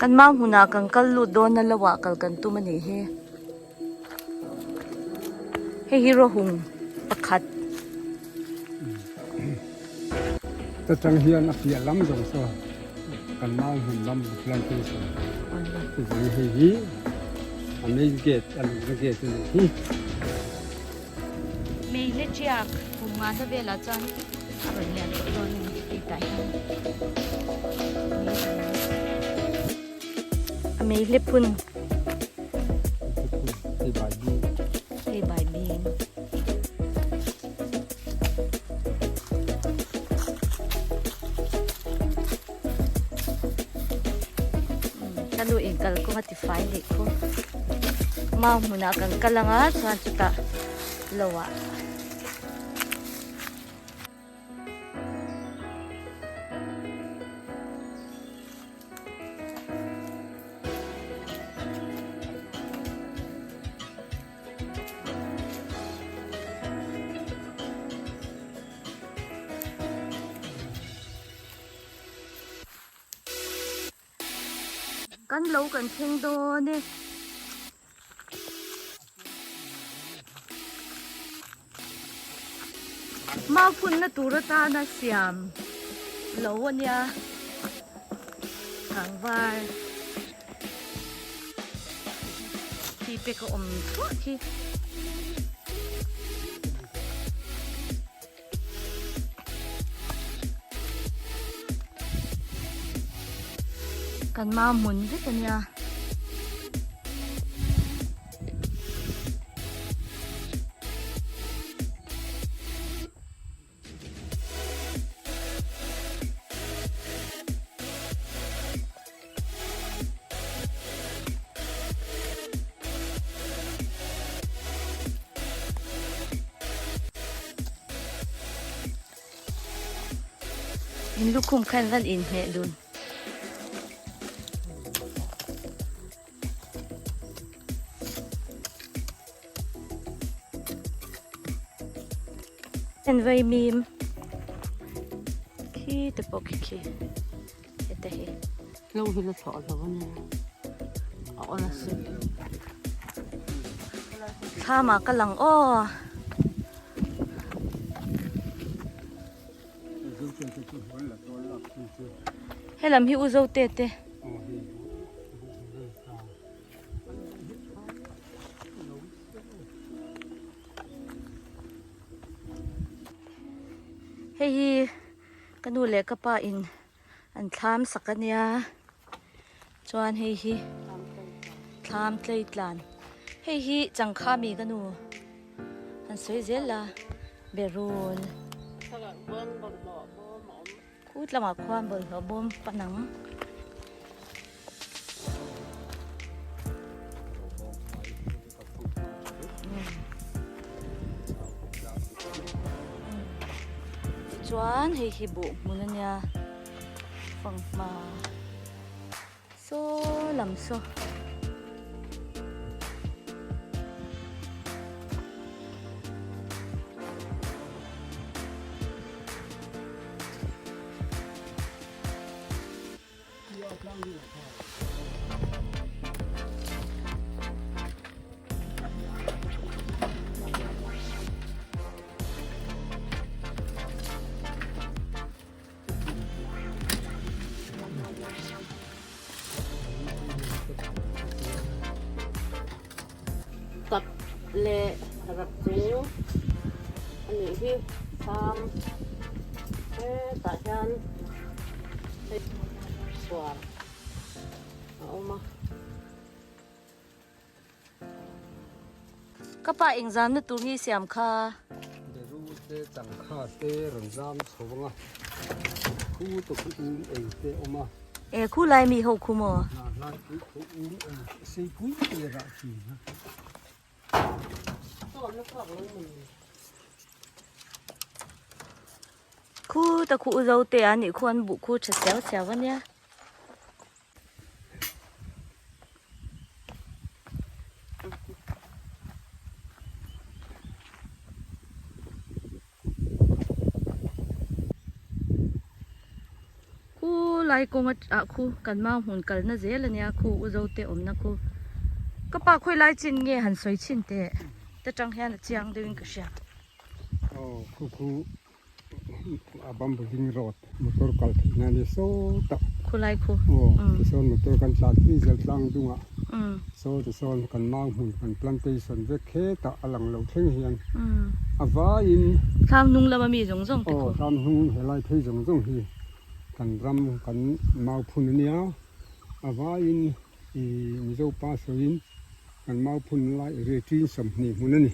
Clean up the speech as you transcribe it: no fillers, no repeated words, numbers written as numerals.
กันมาหุนากันกันลุดโดนนั่นละวะกันกันตุมันเฮฮิโรหุงประคัดแต่จังเฮียนเพียล้ำจงซะกันมาหุ่นล้ำพลันที่สุดคือฮีอันนี้เกตอันนี้เกตนี่มีเล็กจักหุงมาซะเวลาจันอะไรเนี่ยโดนตีตายมีเล็บพุ่นที่บายดีที่ใบเบียงกันดูเองกันก็มาติดไฟเด็กพวกมาหุนากันกันละงะส่วนจุดตะละวะกันเล่ากันเพ่งโดเนี่ยมาพุ่นนะตูรตานะเสียมเล่าวันนี้ทางวายที่เป็กอมทั่วที่กันมาหมุนที่กันเนี่ยอินลูกคุมขันวันอินเหดุนเห็นไว้มีมขี้ตะปกขี้เห็ดแต่เห็ดเราเห็นแล้วถอดแล้วเนี่ยเอาละสิถ้ามากำลังอ้อให้ลำหิวเจ้าเตะเตะเฮ้ยกันดูเล็กกับป้าอินอันทามสักกันยาจวนเฮ้ยทามเตยตลานเฮ้ยจังข้ามีกันดูอันสวยเจล่ะเบรูนคูดละมาความเบอร์หัวบมปนังจวนเฮ้ยบุมุนันยาฟังมาโซลำโซตัดเละระดับสูงอันนี้ที่ทำตัดยันสว่างเอามาก็ป้าเองจำนึกตัวนี้เสียมค่ะเดี๋ยวรู้เตจังข้าเตรันจามสวงคู่ตัวคู่เองเตอมาคู่ไรมีหกคู่หมอน่าคู่สิคู่เตระขีนะคู่แต่คู่เราเตะอันนี้ควรบุคู่เสียวเสียววันเนี้ยคู่ไร lai ko ngat a khu kan ma hun kal na zel ania khu u zo te om na khu ka pa khoi lai chin nge han soi chin te ta chang hian chiang dewin ka sha khu abam bing rot motor kal na ni so ta khu lai khu son motor kan tlat ni zel tlang dunga so the son kan ma hun kan plantation ve khe ta alang lo theng hian awa in tham nung lama mi jong jong te khu tham nung helai thei jong jong hi kan ram kan mau phun nia awa in i mizo pa so in kan mau phun lai re tin sam ni mun ni